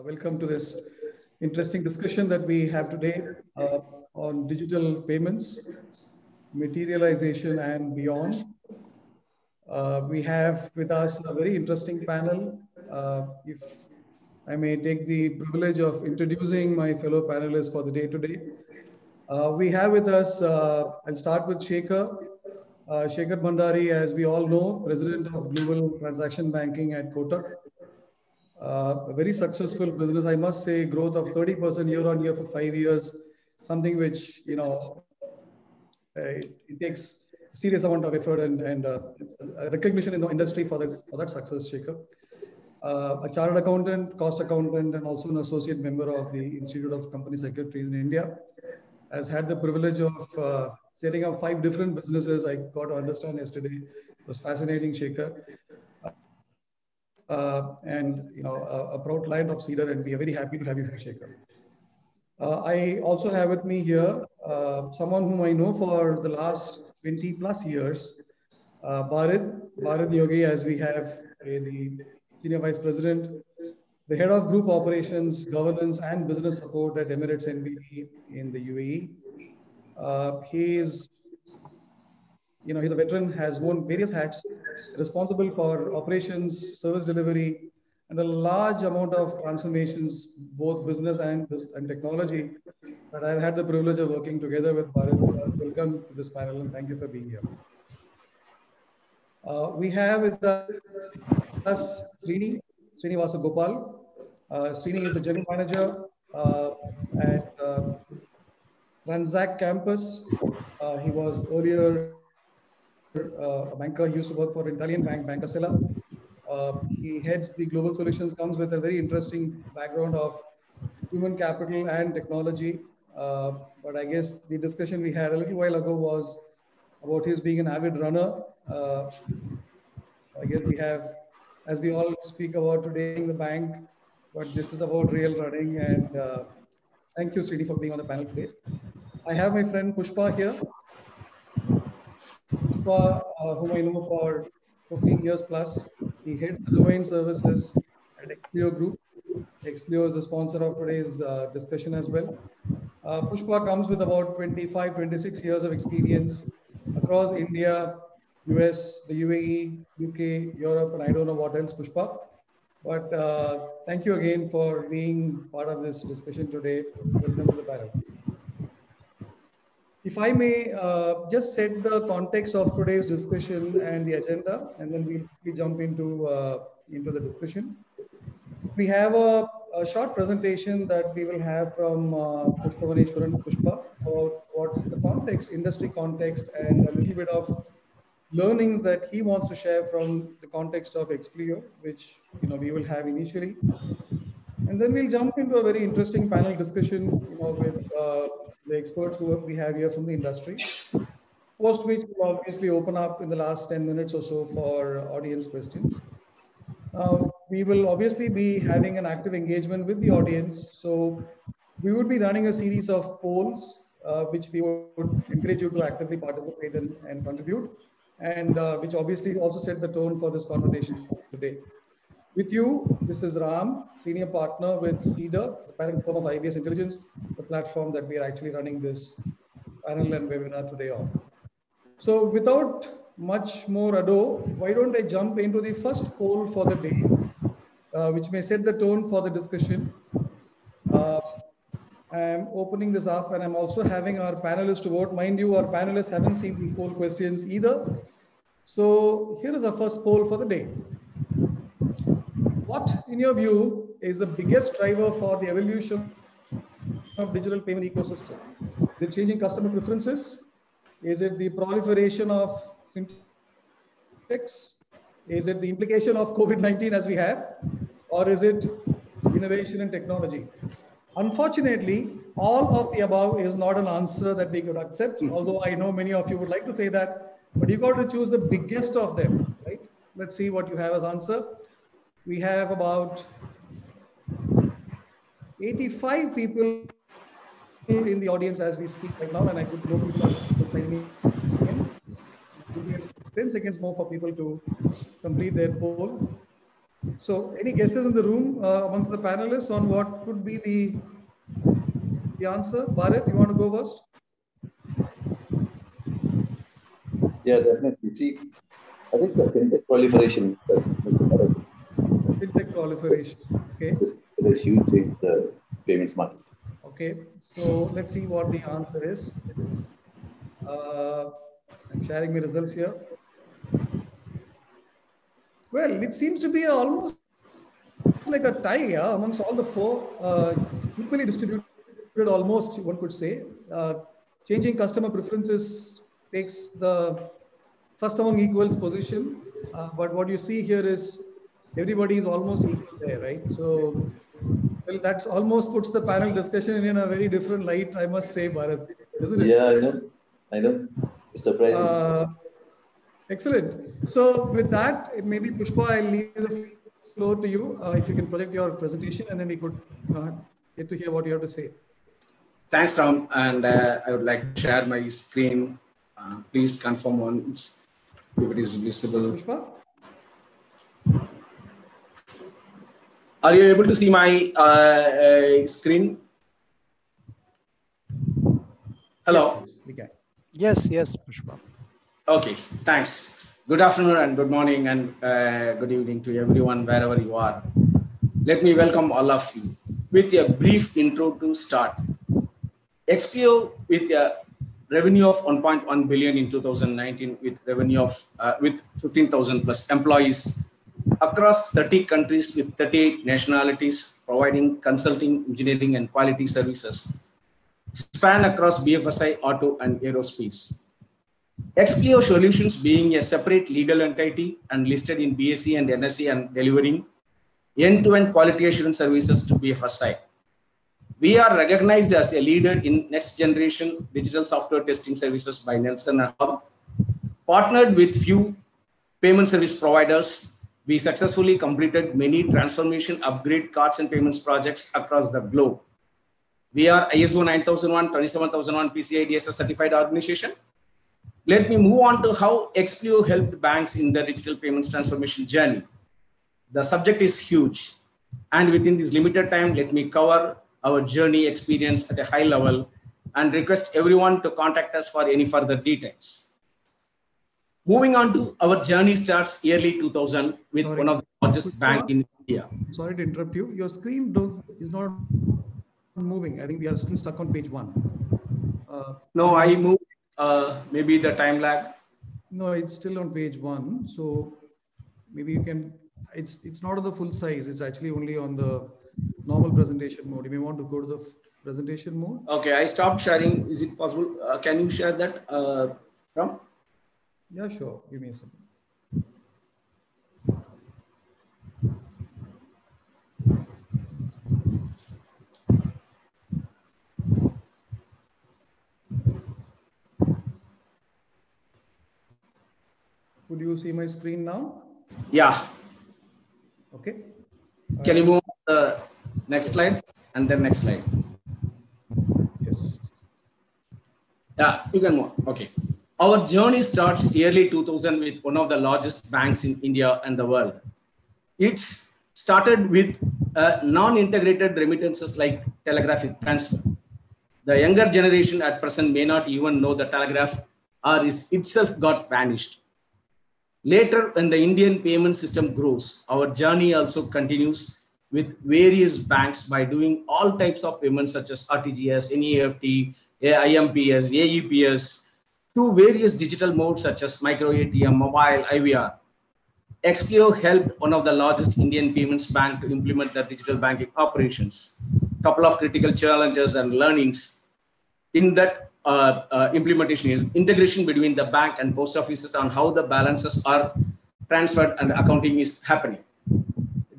Welcome to this interesting discussion that we have today on digital payments, materialization, and beyond. We have with us a very interesting panel. If I may take the privilege of introducing my fellow panelists for the day today. We have with us, I'll start with Shekhar. Shekhar Bhandari, as we all know, President of Global Transaction Banking at Kotak. A very successful business, I must say, growth of 30% year on year for 5 years, something which, it takes serious amount of effort and recognition in the industry for that success, Shekhar. A chartered accountant, cost accountant, and also an associate member of the Institute of Company Secretaries in India, has had the privilege of setting up 5 different businesses. I got to understand yesterday. It was fascinating, Shekhar. A proud client of Cedar, and we are very happy to have you here, Shekhar. I also have with me here someone whom I know for the last 20 plus years, Bharat Yogi, as we have the Senior Vice President, the Head of Group Operations, Governance and Business Support at Emirates NBD in the UAE. He's a veteran, has worn various hats, responsible for operations, service delivery, and a large amount of transformations, both business and technology, that I've had the privilege of working together with Bharat. Welcome to this panel, and thank you for being here. We have with us Srinivasa Gopal. Srini is the General Manager at Transact Campus. He was earlier a banker. He used to work for an Italian bank, Banca Sella. He heads the global solutions, comes with a very interesting background of human capital and technology. But I guess the discussion we had a little while ago was about his being an avid runner. I guess we have, as we all speak about today, the bank, but this is about real running. And thank you, Srini, for being on the panel today. I have my friend Pushpa here. Pushpa, whom I know for 15 years plus. He heads the domain services at Explio Group. Explio is the sponsor of today's discussion as well. Pushpa comes with about 25, 26 years of experience across India, US, the UAE, UK, Europe, and I don't know what else, Pushpa. But thank you again for being part of this discussion today. Welcome to the panel. If I may just set the context of today's discussion and the agenda, and then we'll jump into the discussion. We have a short presentation that we will have from Pushpa Vaneshwaran Pushpa about what's the context, industry context, and a little bit of learnings that he wants to share from the context of Explio, which we will have initially. And then we'll jump into a very interesting panel discussion with the experts who we have here from the industry, post which we'll obviously open up in the last 10 minutes or so for audience questions. We will obviously be having an active engagement with the audience. So we would be running a series of polls, which we would encourage you to actively participate in and contribute, and which obviously also set the tone for this conversation today. With you, this is Ram, Senior Partner with Cedar, the parent firm of IBS Intelligence, the platform that we are actually running this panel and webinar today on. So without much more ado, why don't I jump into the first poll for the day, which may set the tone for the discussion. I'm opening this up, and I'm also having our panelists to vote. Mind you, our panelists haven't seen these poll questions either. So here is our first poll for the day. What, in your view, is the biggest driver for the evolution of digital payment ecosystem? The changing customer preferences? Is it the proliferation of fintechs? Is it the implication of COVID-19 as we have? Or is it innovation and technology? Unfortunately, all of the above is not an answer that we could accept, although I know many of you would like to say that, but you got to choose the biggest of them, right? Let's see what you have as answer. We have about 85 people in the audience as we speak right now, and I could know people are signing in. It will be 10 seconds more for people to complete their poll. So any guesses in the room amongst the panelists on what could be the answer? Bharat, you want to go first? Yeah, definitely. See, I think the fintech proliferation Fintech proliferation. Okay. is a huge change in the payments market. Okay. So let's see what the answer is. I'm sharing my results here. Well, it seems to be almost like a tie amongst all the four. It's equally distributed almost, one could say. Changing customer preferences takes the first among equals position. But what you see here is everybody is almost equal there, right? So, well, that's almost puts the panel discussion in a very different light, I must say, Bharat, isn't it? Yeah, I know. It's surprising. Excellent. So with that, maybe Pushpa, I'll leave the floor to you. If you can project your presentation, and then we could get to hear what you have to say. Thanks, Ram. And I would like to share my screen. Please confirm once if it is visible. Pushpa? Are you able to see my screen? Hello? Yes, we can. Yes, Pushpa. Okay, thanks. Good afternoon and good morning and good evening to everyone wherever you are. Let me welcome all of you with a brief intro to start. XPO with a revenue of 1.1 billion in 2019 with revenue of with 15,000 plus employees across 30 countries with 38 nationalities, providing consulting, engineering and quality services span across BFSI, auto and aerospace. XPO Solutions being a separate legal entity and listed in BSE and NSE and delivering end-to-end quality assurance services to BFSI. We are recognized as a leader in next generation digital software testing services by Nelson & Hub. Partnered with few payment service providers, we successfully completed many transformation upgrade cards and payments projects across the globe. We are ISO 9001, 27001 PCI DSS certified organization. Let me move on to how XPO helped banks in the digital payments transformation journey. The subject is huge, and within this limited time, let me cover our journey experience at a high level and request everyone to contact us for any further details. Moving on to our journey starts early 2000 with one of the largest banks in India. Sorry to interrupt you. Your screen is not moving. I think we are still stuck on page 1. No, I moved. Maybe the time lag. No, it's still on page 1. So maybe you can. It's not on the full size. It's actually only on the normal presentation mode. You may want to go to the presentation mode. Okay, I stopped sharing. Is it possible? Can you share that from? Yeah, sure. Give me a second. Could you see my screen now? Yeah. Okay. Can you move to the next slide and then next slide? Yes. Yeah, you can move. Okay. Our journey starts early 2000 with one of the largest banks in India and the world. It's started with non-integrated remittances like telegraphic transfer. The younger generation at present may not even know the telegraph or is itself got vanished. Later, when the Indian payment system grows, our journey also continues with various banks by doing all types of payments such as RTGS, NEFT, IMPS, AEPS, through various digital modes such as micro ATM, mobile, IVR. XPO helped one of the largest Indian payments bank to implement their digital banking operations. Couple of critical challenges and learnings in that implementation is integration between the bank and post offices on how the balances are transferred and accounting is happening.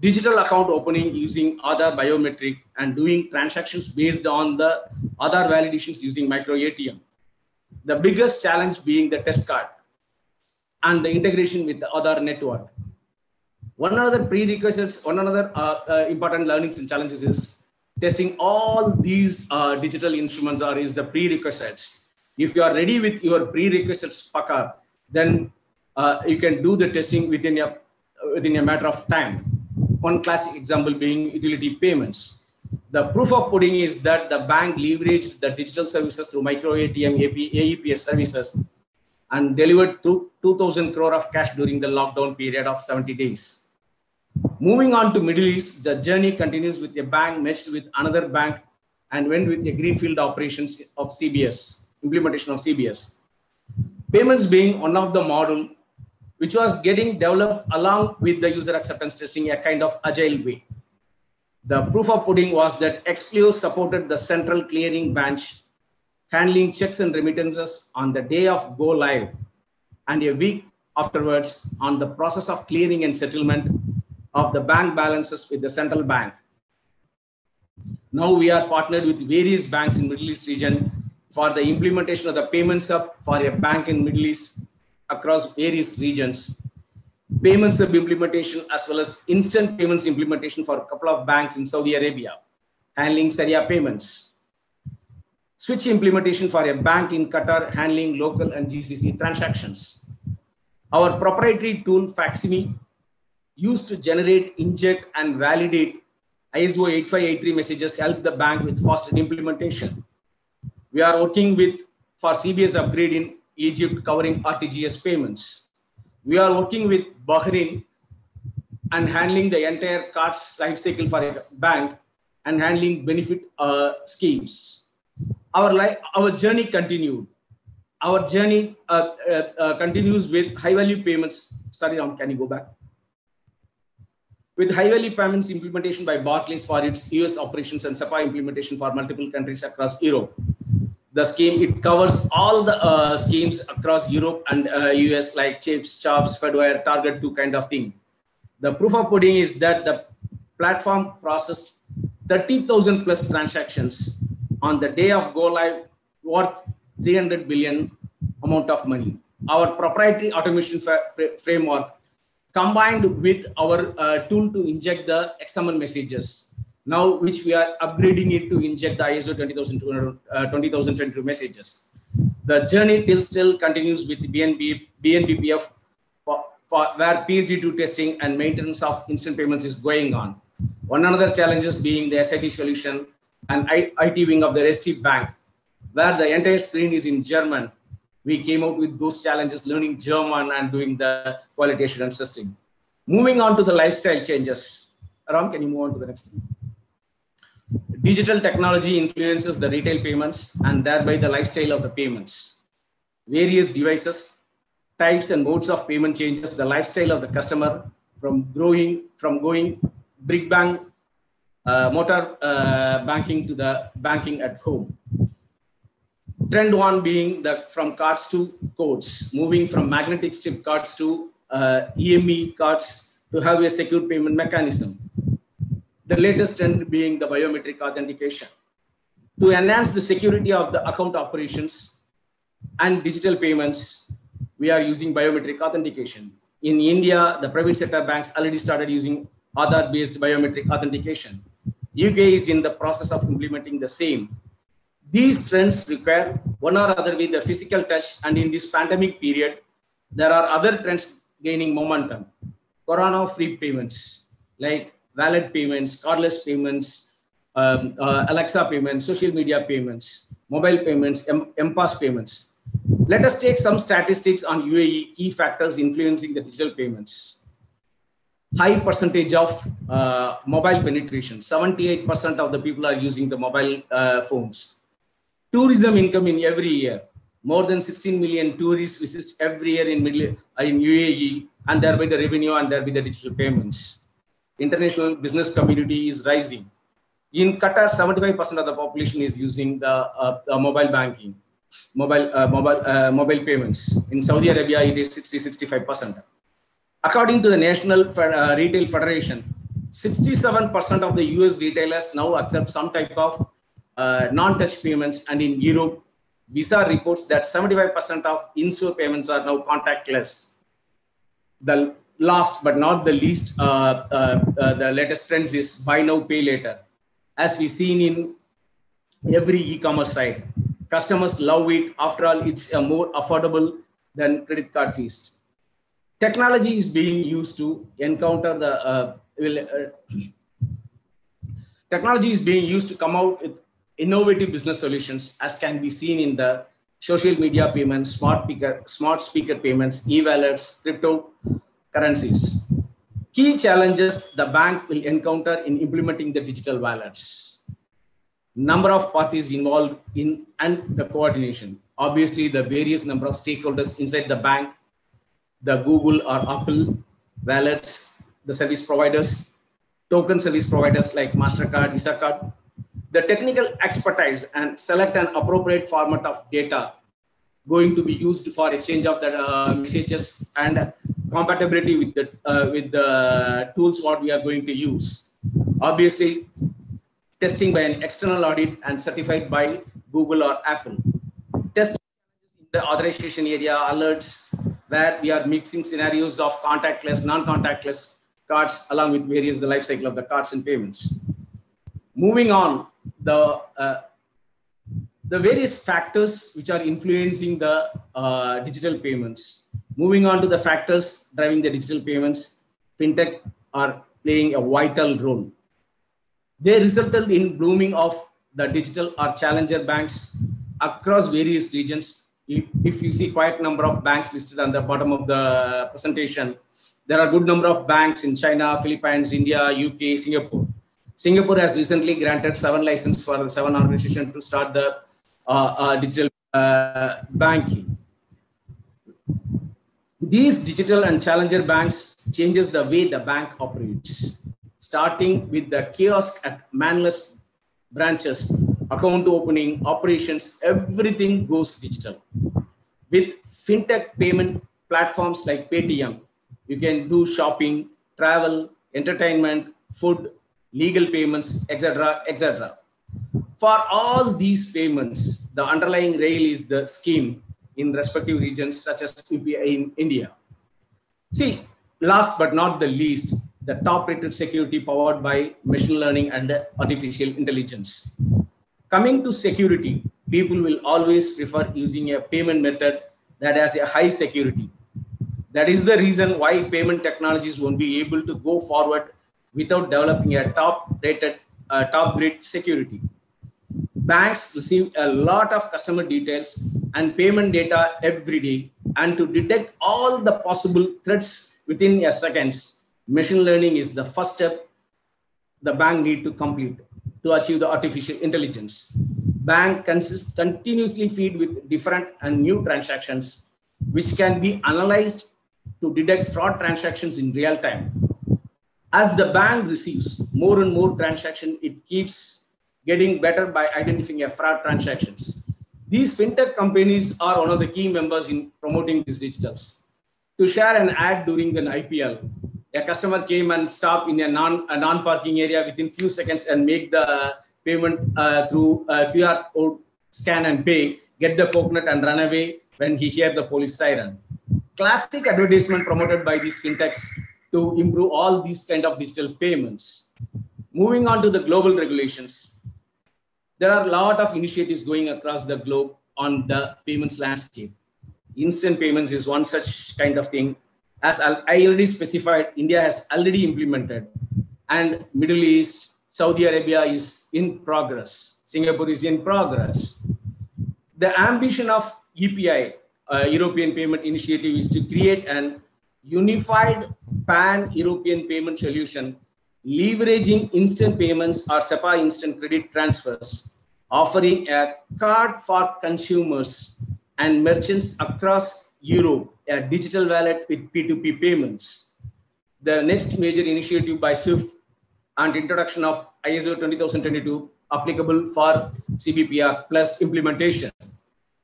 Digital account opening using Aadhaar biometric and doing transactions based on the Aadhaar validations using micro ATM. The biggest challenge being the test card and the integration with the Aadhaar network. One another prerequisites, one another important learnings and challenges is testing all these digital instruments or is the prerequisites. If you are ready with your prerequisites, Paka, then you can do the testing within a matter of time. one classic example being utility payments. The proof of pudding is that the bank leveraged the digital services through micro ATM, AEPS services and delivered 2,000 crore of cash during the lockdown period of 70 days. Moving on to Middle East, the journey continues with a bank meshed with another bank and went with a greenfield operations of CBS, implementation of CBS. Payments being one of the model which was getting developed along with the user acceptance testing, a kind of agile way. The proof of pudding was that Explio supported the central clearing branch, handling checks and remittances on the day of go live, and a week afterwards on the process of clearing and settlement of the bank balances with the central bank. Now we are partnered with various banks in Middle East region for the implementation of the payments hub for a bank in Middle East across various regions. Payments hub implementation as well as instant payments implementation for a couple of banks in Saudi Arabia, handling Sharia payments. Switch implementation for a bank in Qatar, handling local and GCC transactions. Our proprietary tool, Faximi, used to generate, inject, and validate ISO 8583 messages, help the bank with faster implementation. We are working for CBS upgrade in Egypt covering RTGS payments. We are working with Bahrain and handling the entire cards life cycle for a bank and handling benefit schemes. Our journey continued. Our journey continues with high value payments. Sorry, Ram, can you go back? With high value payments implementation by Barclays for its US operations and SEPA implementation for multiple countries across Europe. The scheme, it covers all the schemes across Europe and US like CHIPS, CHOPS, Fedwire, Target 2 kind of thing. The proof of pudding is that the platform processed 30,000 plus transactions on the day of go live worth 300 billion amount of money. Our proprietary automation framework combined with our tool to inject the XML messages, now which we are upgrading it to inject the ISO 2022 messages. The journey still continues with BNPPF where PSD2 testing and maintenance of instant payments is going on. One another challenges being the SIT solution and IT wing of the Resti Bank, where the entire screen is in German. We came out with those challenges, learning German and doing the quality assurance testing. Moving on to the lifestyle changes. Ram, can you move on to the next one? Digital technology influences the retail payments and thereby the lifestyle of the payments. Various devices, types and modes of payment changes the lifestyle of the customer from going brick bank, motor banking to the banking at home. Trend one being from cards to codes, moving from magnetic strip cards to EME cards to have a secure payment mechanism. The latest trend being the biometric authentication. To enhance the security of the account operations and digital payments, we are using biometric authentication. In India, the private sector banks already started using Aadhaar-based biometric authentication. UK is in the process of implementing the same. These trends require one or other way the physical touch, and in this pandemic period, there are other trends gaining momentum. Corona-free payments like wallet payments, cardless payments, Alexa payments, social media payments, mobile payments, MPAS payments. Let us take some statistics on UAE key factors influencing the digital payments. High percentage of mobile penetration, 78% of the people are using the mobile phones. Tourism income in every year, more than 16 million tourists visit every year in UAE, and thereby the revenue and thereby the digital payments. International business community is rising. In Qatar, 75% of the population is using the mobile banking, mobile payments. In Saudi Arabia, it is 60-65%. According to the National Retail Federation, 67% of the US retailers now accept some type of non-touch payments, and in Europe, Visa reports that 75% of in-store payments are now contactless. The last but not the least, the latest trends is buy now, pay later. As we've seen in every e-commerce site, customers love it. After all, it's more affordable than credit card fees. Technology is being used to encounter the technology is being used to come out with innovative business solutions, as can be seen in the social media payments, smart speaker payments, e-wallets, cryptocurrencies. Key challenges the bank will encounter in implementing the digital wallets. Number of parties involved in and the coordination. Obviously, the various number of stakeholders inside the bank, the Google or Apple wallets, the service providers, token service providers like MasterCard, Visa card, the technical expertise and select an appropriate format of data going to be used for exchange of the messages and compatibility with the tools what we are going to use. Obviously, testing by an external audit and certified by Google or Apple. Testing in the authorization area, alerts, where we are mixing scenarios of contactless, non-contactless cards along with the life cycle of the cards and payments. Moving on, the various factors which are influencing the digital payments. Moving on to the factors driving the digital payments, fintech are playing a vital role. They resulted in blooming of the digital or challenger banks across various regions. If you see quite a number of banks listed on the bottom of the presentation, there are a good number of banks in China, Philippines, India, UK, Singapore. Singapore has recently granted 7 licenses for the 7 organizations to start the digital banking. These digital and challenger banks changes the way the bank operates, starting with the kiosk at manless branches, account opening, operations, everything goes digital. With fintech payment platforms like Paytm, you can do shopping, travel, entertainment, food, legal payments, etc., etc. For all these payments, the underlying rail is the scheme in respective regions such as UPI in India. See, last but not the least, the top-rated security powered by machine learning and artificial intelligence. Coming to security, people will always prefer using a payment method that has a high security. That is the reason why payment technologies won't be able to go forward without developing a top-rated, top-grade security. Banks receive a lot of customer details and payment data every day, and to detect all the possible threats within a seconds, machine learning is the first step the bank need to complete to achieve the artificial intelligence. Bank continuously feed with different and new transactions, which can be analyzed to detect fraud transactions in real time. As the bank receives more and more transactions, it keeps getting better by identifying fraud transactions. These fintech companies are one of the key members in promoting these digitals. To share an ad during an IPL, a customer came and stopped in a non-parking area within few seconds and make the payment through QR code, scan and pay, get the coconut and run away when he heard the police siren. Classic advertisement promoted by these fintechs to improve all these kind of digital payments. Moving on to the global regulations, there are a lot of initiatives going across the globe on the payments landscape. Instant payments is one such kind of thing. As I already specified, India has already implemented, and Middle East, Saudi Arabia is in progress. Singapore is in progress. The ambition of EPI, European Payment Initiative, is to create an unified pan-European payment solution, leveraging instant payments or SEPA instant credit transfers, offering a card for consumers and merchants across Europe, a digital wallet with P2P payments. The next major initiative by SWIFT and introduction of ISO 20022 applicable for CBPR plus implementation.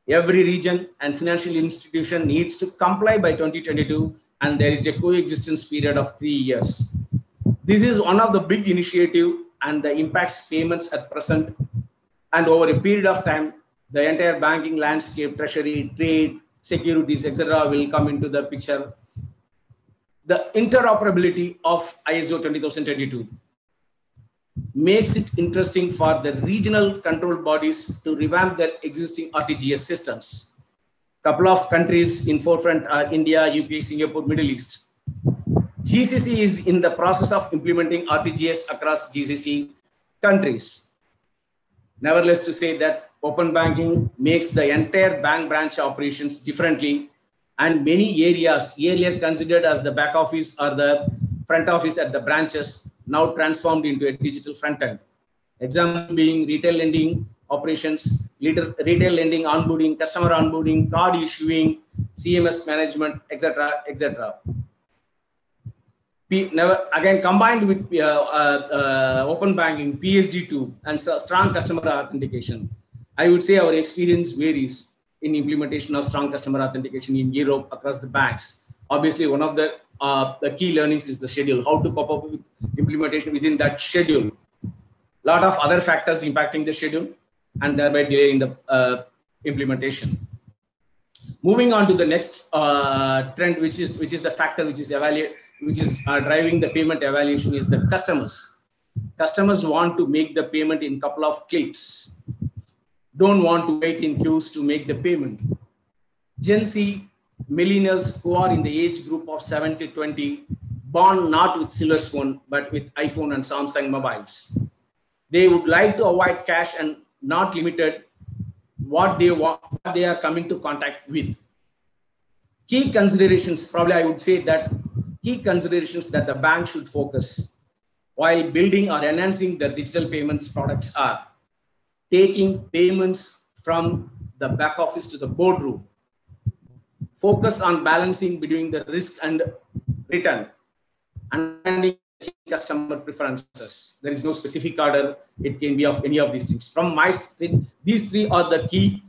Every region and financial institution needs to comply by 2022, and there is a coexistence period of 3 years. This is one of the big initiatives, and the impacts payments at present and over a period of time. The entire banking landscape, treasury, trade, securities, etc. will come into the picture. The interoperability of ISO 20022 makes it interesting for the regional control bodies to revamp their existing RTGS systems. Couple of countries in forefront are India, UK, Singapore, Middle East. GCC is in the process of implementing RTGS across GCC countries. Nevertheless, to say that open banking makes the entire bank branch operations differently, and many areas earlier considered as the back office or the front office at the branches now transformed into a digital front end. Example being retail lending operations, retail lending onboarding, customer onboarding, card issuing, CMS management, etc., etc. Again, combined with open banking, PSD2, and strong customer authentication, I would say our experience varies in implementation of strong customer authentication in Europe across the banks. Obviously, one of the key learnings is the schedule, how to cope up with implementation within that schedule. Lot of other factors impacting the schedule and thereby delaying the implementation. Moving on to the next trend, which is the factor which is driving the payment evaluation, is the customers. Customers want to make the payment in couple of clicks. Don't want to wait in queues to make the payment. Gen Z millennials who are in the age group of 7 to 20, born not with silver spoon but with iPhone and Samsung mobiles. They would like to avoid cash and not limited what they want, what they are coming to contact with. Key considerations, probably I would say that key considerations that the bank should focus while building or enhancing the digital payments products are taking payments from the back office to the boardroom. Focus on balancing between the risk and return. Understanding customer preferences. There is no specific order. It can be of any of these things. From my side, these three are the key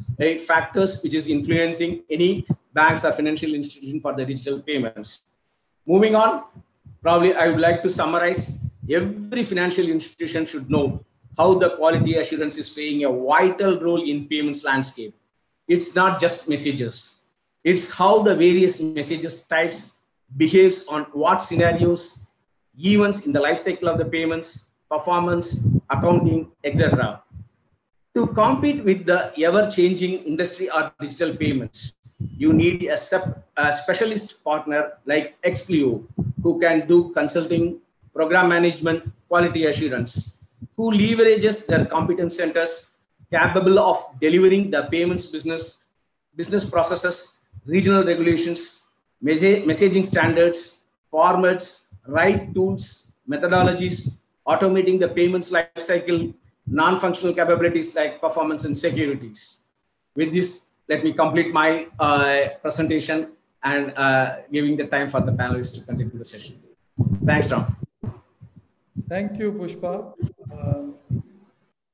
factors which is influencing any banks or financial institution for the digital payments. Moving on, probably I would like to summarize. Every financial institution should know how the quality assurance is playing a vital role in payments landscape. It's not just messages. It's how the various messages types behaves on what scenarios, events in the life cycle of the payments, performance, accounting, etc. To compete with the ever-changing industry or digital payments, you need a specialist partner like Explio, who can do consulting, program management, quality assurance, who leverages their competence centers capable of delivering the payments business processes, regional regulations, messaging standards, formats, right tools, methodologies, automating the payments lifecycle, non-functional capabilities like performance and securities. With this, let me complete my presentation and giving the time for the panelists to continue the session. Thanks, Tom. Thank you, Pushpa.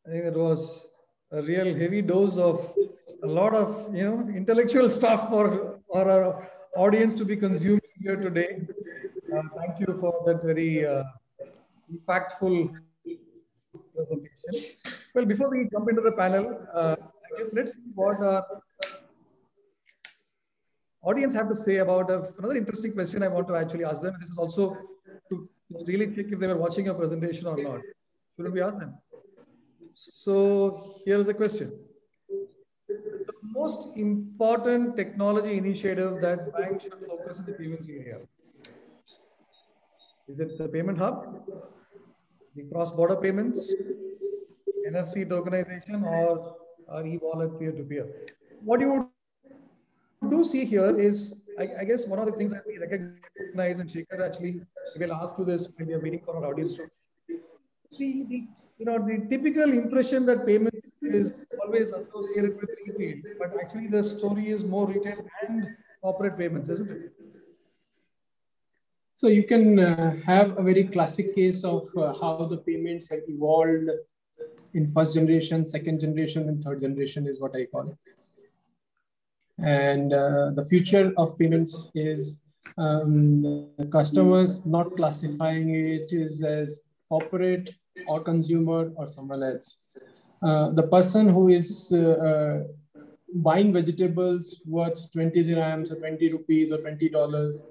I think it was a real heavy dose of a lot of intellectual stuff for our audience to be consuming here today. Thank you for that very impactful presentation. Well, before we jump into the panel, I guess let's see what our audience have to say about another interesting question I want to actually ask them. This is also to really check if they were watching a presentation or not. Shouldn't we ask them? So here is a question. The most important technology initiative that banks should focus in the payments area. Is it the payment hub, the cross-border payments, NFC tokenization, or e-wallet peer-to-peer? What you do see here is, I guess, one of the things that we recognize, and Shekhar actually will ask you this when we are waiting for our audience to see the typical impression that payments is always associated with retail, but actually the story is more retail and corporate payments, isn't it? So you can have a very classic case of how the payments have evolved in first generation, second generation, and third generation is what I call it. And the future of payments is customers not classifying it as corporate or consumer or someone else. The person who is buying vegetables worth 20 dirhams or 20 rupees or $20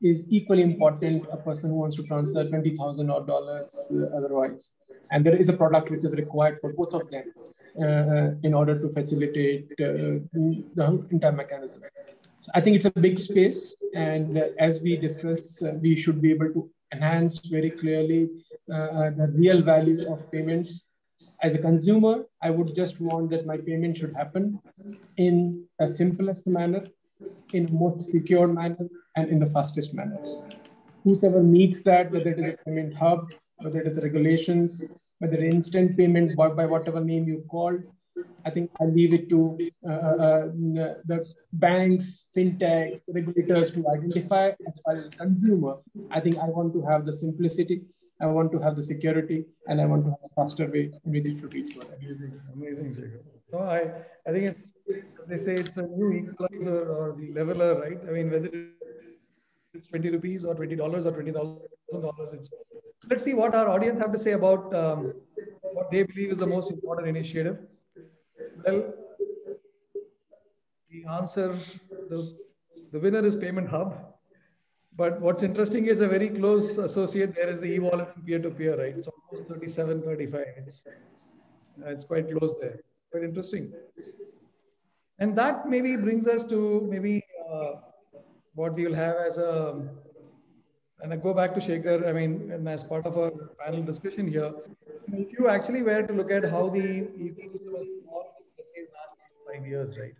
is equally important a person who wants to transfer $20,000 otherwise. And there is a product which is required for both of them. in order to facilitate the entire mechanism. So I think it's a big space, and as we discuss, we should be able to enhance very clearly the real value of payments. As a consumer, I would just want that my payment should happen in the simplest manner, in the most secure manner, and in the fastest manner. Whosoever meets that, whether it is a payment hub, whether it is regulations, whether instant payment by whatever name you call, I think I leave it to the banks, fintech, regulators to identify. As far as consumer, I think I want to have the simplicity, I want to have the security, and I want to have a faster way in which it to reach for that. Amazing, Shekhar. No, I think they say it's a new equalizer or the leveler, right? I mean, whether it's 20 rupees or $20 or $20,000, let's see what our audience have to say about what they believe is the most important initiative. Well, the answer, the winner is Payment Hub. But what's interesting is a very close associate there is the e-wallet and peer-to-peer, right? It's almost 37, 35. It's quite close there. Quite interesting. And that maybe brings us to maybe what we will have as a, and I go back to Shekhar, I mean, and as part of our panel discussion here, if you actually were to look at how the ecosystem has evolved in the last 5 years, right?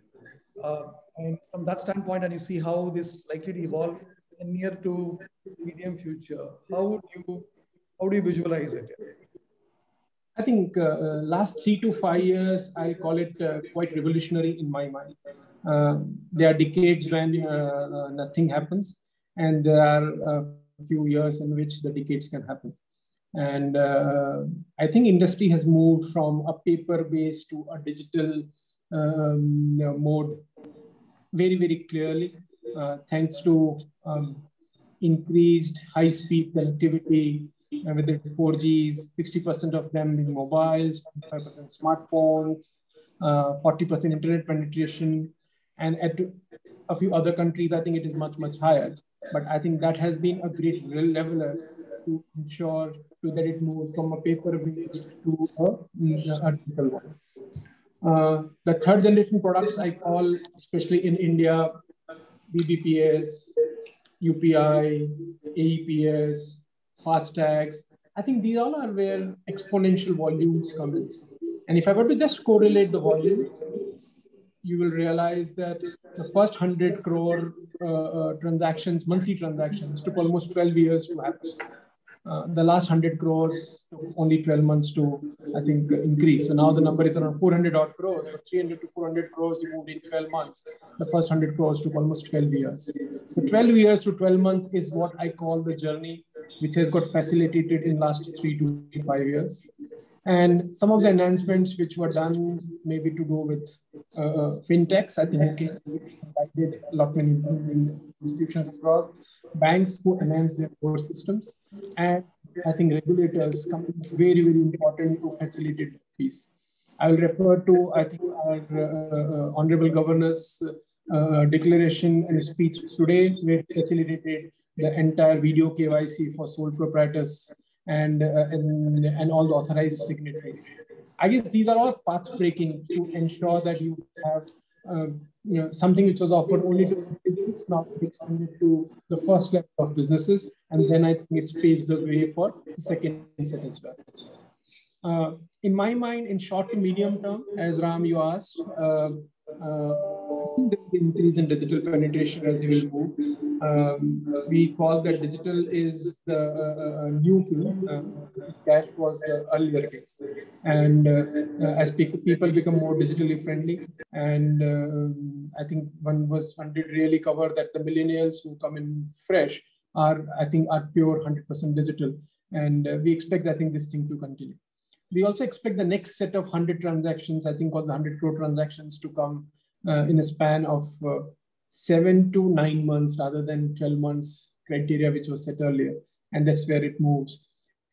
And from that standpoint, and you see how this likely to evolve in near to medium future, how do you visualize it? I think last 3 to 5 years, I call it quite revolutionary in my mind. There are decades when nothing happens, and there are a few years in which the decades can happen. And I think industry has moved from a paper-based to a digital mode very, very clearly, thanks to increased high-speed connectivity, whether it's 4Gs, 60% of them being mobiles, 25% smartphones, 40% internet penetration, and at a few other countries, I think it is much, much higher. But I think that has been a great leveler to ensure that it moves from a paper-based to a digital one. The third generation products I call, especially in India, BBPS, UPI, AEPS, FASTags. I think these all are where exponential volumes come in. And if I were to just correlate the volumes, you will realize that the first 100 crore transactions, monthly transactions, took almost 12 years to happen. The last 100 crores took only 12 months to, I think, increase. So now the number is around 400 odd crores, but 300 to 400 crores you moved in 12 months. The first 100 crores took almost 12 years. So 12 years to 12 months is what I call the journey, which has got facilitated in last 3 to 5 years. And some of the enhancements which were done maybe to do with fintechs, I think I did a lot many institutions across, banks who enhance their core systems, and I think regulators come very, very important to facilitate the piece. I will refer to, I think, our Honorable Governor's declaration and speech today, where he facilitated the entire video KYC for sole proprietors and all the authorized signatories. I guess these are all path breaking to ensure that you have something which was offered only to business, now expanded to the first level of businesses, and then I think it paves the way for the second set as well. In my mind, in short to medium term, as Ram, you asked, I think there will be increase in digital penetration as you will move. We call that digital is the new thing. Cash was the earlier case. And as people become more digitally friendly, and I think one did really cover that the millennials who come in fresh are pure 100% digital. And we expect, I think, this thing to continue. We also expect the next set of 100 transactions, I think called the 100 crore transactions, to come in a span of 7 to 9 months rather than 12 months criteria, which was set earlier. And that's where it moves.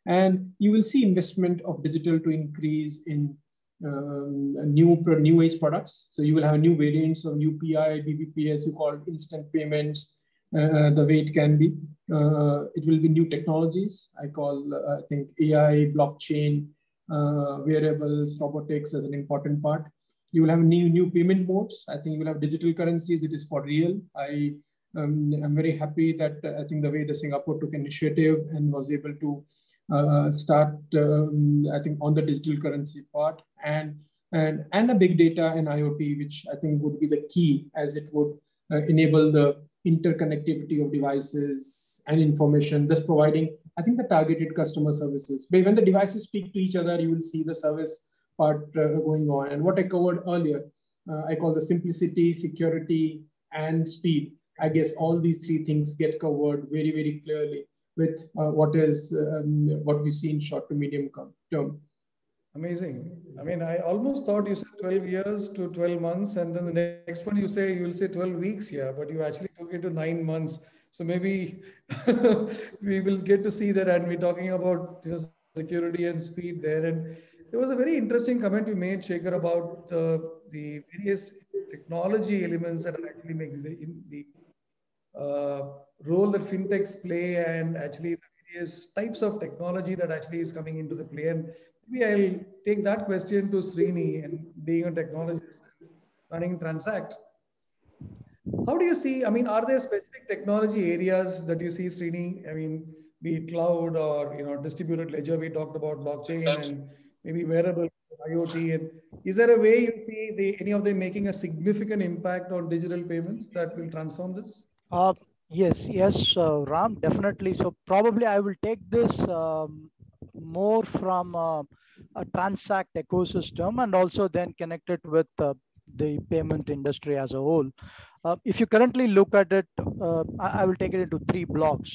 And you will see investment of digital to increase in new age products. So you will have new variants of UPI, BBPS, you call it instant payments, the way it can be. It will be new technologies. I call, I think, AI, blockchain, wearables, robotics as an important part. You will have new payment modes. I think you will have digital currencies. It is for real. I'm very happy that I think the way the Singapore took initiative and was able to start, I think, on the digital currency part and the big data and IoT, which I think would be the key, as it would enable the interconnectivity of devices and information, thus providing, I think, the targeted customer services. But when the devices speak to each other, you will see the service part going on. And what I covered earlier, I call the simplicity, security, and speed. I guess all these three things get covered very, very clearly with what we see in short to medium term. Amazing. I mean, I almost thought you said 12 years to 12 months, and then the next one you'll say 12 weeks here, but you actually took it to 9 months. So maybe we will get to see that, and we're talking about security and speed there. And there was a very interesting comment you made, Shekhar, about the various technology elements that are actually making the role that fintechs play, and actually the various types of technology that actually is coming into the play. And maybe I'll take that question to Srini, and being a technologist running Transact. How do you see, I mean, are there specific technology areas that you see, Srini? I mean, be it cloud or distributed ledger, we talked about blockchain, and maybe wearable IoT. And is there a way you see any of them making a significant impact on digital payments that will transform this? Yes, Ram, definitely. So probably I will take this more from a Transact ecosystem and also then connect it with the payment industry as a whole. If you currently look at it, I will take it into 3 blocks.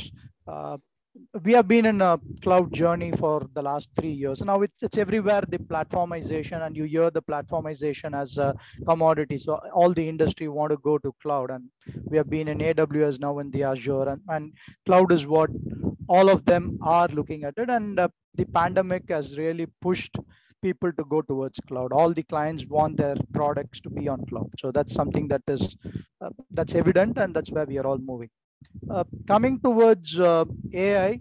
We have been in a cloud journey for the last 3 years. Now it's everywhere, the platformization, and you hear the platformization as a commodity. So all the industry want to go to cloud, and we have been in AWS, now in the Azure, and cloud is what all of them are looking at it. And the pandemic has really pushed people to go towards cloud. All the clients want their products to be on cloud. So that's something that is that's evident, and that's where we are all moving. Coming towards AI,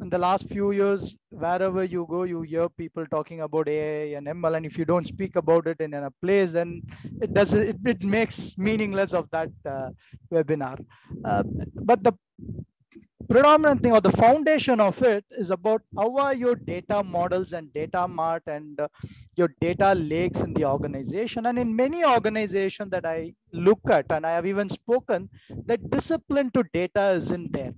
in the last few years, wherever you go, you hear people talking about AI and ML, and if you don't speak about it in a place, then it makes meaningless of that webinar. But the predominant thing, or the foundation of it, is about how are your data models and data mart and your data lakes in the organization. And in many organizations that I look at, and I have even spoken, that discipline to data isn't there.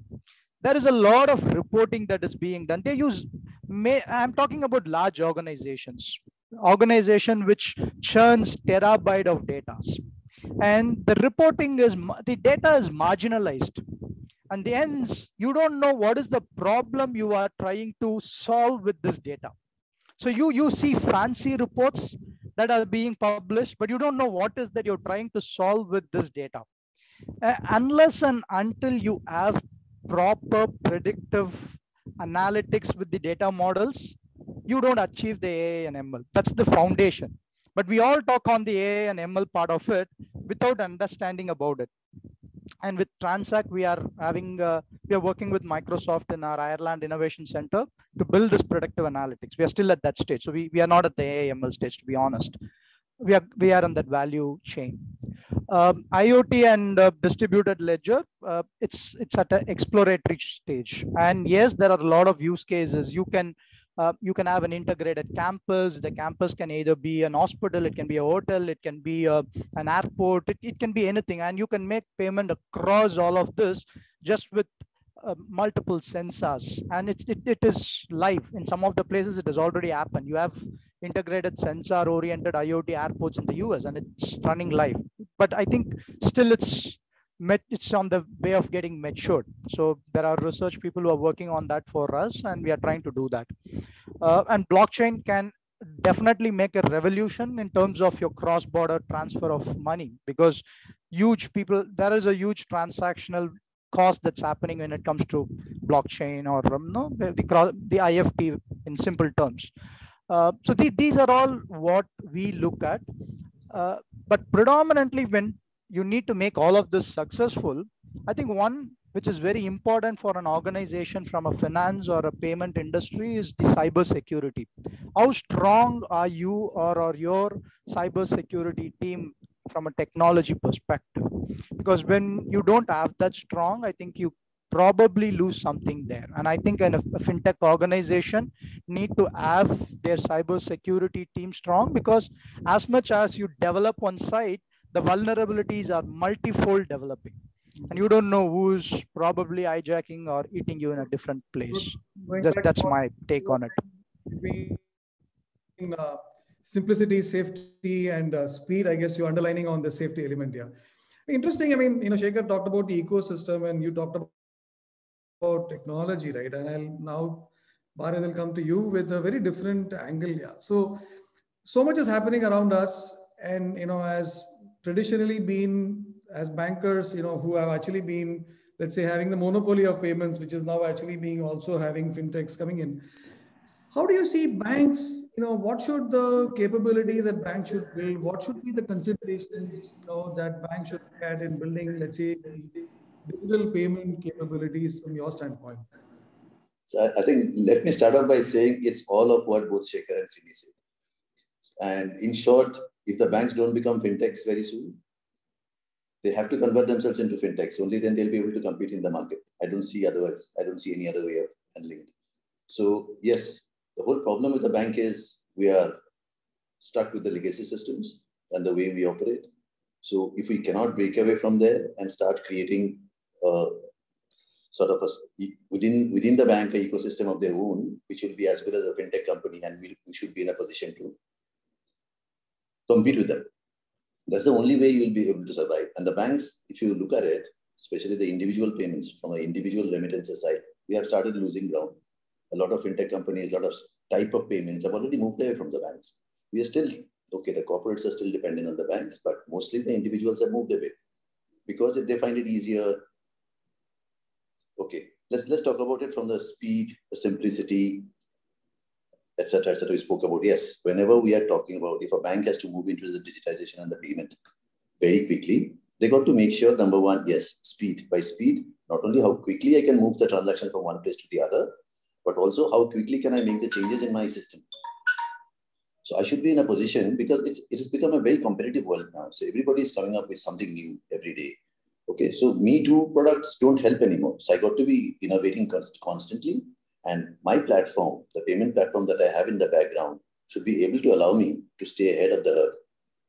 There is a lot of reporting that is being done. They use, I'm talking about large organizations which churns terabyte of data, and the reporting is, the data is marginalized. And the ends, you don't know what is the problem you are trying to solve with this data. So you see fancy reports that are being published, but you don't know what is that you're trying to solve with this data. Unless and until you have proper predictive analytics with the data models, you don't achieve the AI and ML. That's the foundation. But we all talk on the AI and ML part of it without understanding about it. And with Transact, we are working with Microsoft in our Ireland Innovation Center to build this predictive analytics. We are still at that stage. So we are not at the AI/ML stage, to be honest. We are on that value chain. IoT and distributed ledger, it's at an exploratory stage. And yes, there are a lot of use cases. You can have an integrated campus. The campus can either be an hospital, it can be a hotel, it can be an airport, it can be anything. And you can make payment across all of this just with multiple sensors. And it is live. In some of the places, it has already happened. You have integrated sensor-oriented IoT airports in the US, and it's running live. But I think still it's on the way of getting matured. So there are research people who are working on that for us, and we are trying to do that. And blockchain can definitely make a revolution in terms of your cross-border transfer of money, because there is a huge transactional cost that's happening when it comes to blockchain or the IFT in simple terms. So these are all what we look at. But predominantly, when you need to make all of this successful, I think one which is very important for an organization from a finance or a payment industry, is the cyber security. How strong are you or your cyber security team from a technology perspective? Because when you don't have that strong, I think you probably lose something there. And I think a fintech organization need to have their cyber security team strong, because as much as you develop on site, the vulnerabilities are multifold developing, and you don't know who's probably hijacking or eating you in a different place. Going back to That's what my take you were on it. saying between simplicity, safety, and speed, I guess you're underlining on the safety element here. Interesting. I mean, Shekhar talked about the ecosystem and you talked about technology, right? And I'll now, Bharat, will come to you with a very different angle. Yeah. So much is happening around us, and as traditionally been as bankers, who have actually been, let's say, having the monopoly of payments, which is now actually being also having fintechs coming in. How do you see banks? What should the capability that banks should build? What should be the considerations that banks should look at in building, let's say, the digital payment capabilities from your standpoint? So I think let me start off by saying it's all of what both Shekhar and Srini said. And in short, if the banks don't become fintechs very soon, they have to convert themselves into fintechs. Only then they'll be able to compete in the market. I don't see otherwise. I don't see any other way of handling it. So yes, the whole problem with the bank is we are stuck with the legacy systems and the way we operate. So if we cannot break away from there and start creating sort of within the bank, an ecosystem of their own, which will be as good as a fintech company, and we should be in a position to compete with them. That's the only way you'll be able to survive. And the banks, if you look at it, especially the individual payments from an individual remittances side, we have started losing ground. A lot of fintech companies, a lot of type of payments have already moved away from the banks. We are still, okay, the corporates are still dependent on the banks, but mostly the individuals have moved away because they find it easier. Okay, let's talk about it from the speed, the simplicity, etc. We spoke about. Yes, whenever we are talking about if a bank has to move into the digitization and the payment very quickly, they got to make sure, number one, yes, speed. By speed, not only how quickly I can move the transaction from one place to the other, but also how quickly can I make the changes in my system. So I should be in a position, because it has become a very competitive world now. So everybody is coming up with something new every day. Okay, so Me Too products don't help anymore. So I got to be innovating constantly. And my platform, the payment platform that I have in the background, should be able to allow me to stay ahead of the herd.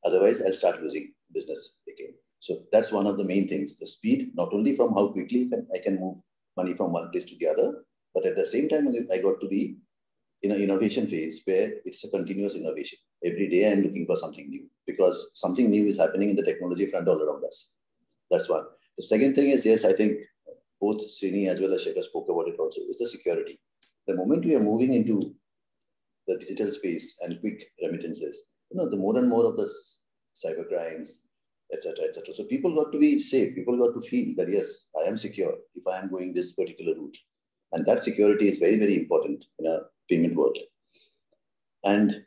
Otherwise, I'll start losing business again. So that's one of the main things, the speed, not only from how quickly I can move money from one place to the other, but at the same time, I got to be in an innovation phase where it's a continuous innovation. Every day I'm looking for something new, because something new is happening in the technology front all around us. That's one. The second thing is, yes, I think both Srini as well as Shekhar spoke about it also, is the security. The moment we are moving into the digital space and quick remittances, the more and more of the cyber crimes, etc., etc. So people got to be safe. People got to feel that, yes, I am secure if I am going this particular route. And that security is very, very important in a payment world. And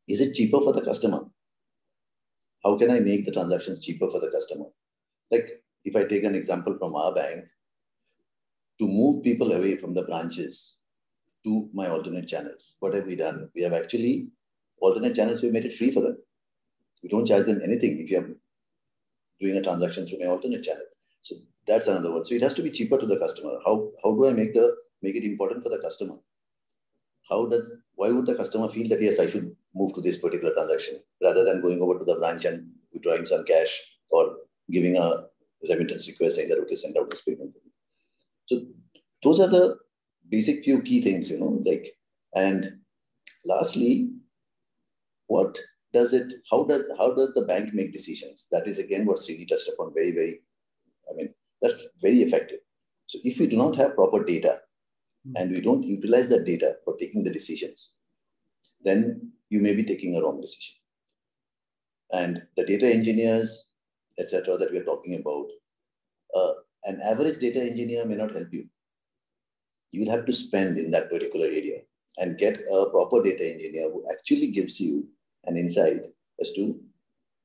is it cheaper for the customer? How can I make the transactions cheaper for the customer? Like if I take an example from our bank, to move people away from the branches to my alternate channels, what have we done? We have actually, alternate channels, we made it free for them. We don't charge them anything if you are doing a transaction through my alternate channel. So that's another one. So it has to be cheaper to the customer. How do I make it important for the customer? Why would the customer feel that, yes, I should move to this particular transaction rather than going over to the branch and withdrawing some cash or giving a remittance request saying that, okay, send out this payment. So those are the basic few key things, and lastly, how does the bank make decisions? That is again what Srini touched upon that's very effective. So if we do not have proper data and we don't utilize that data for taking the decisions, then you may be taking a wrong decision. And the data engineers, etc., that we are talking about, an average data engineer may not help you. You will have to spend in that particular area and get a proper data engineer who actually gives you an insight as to,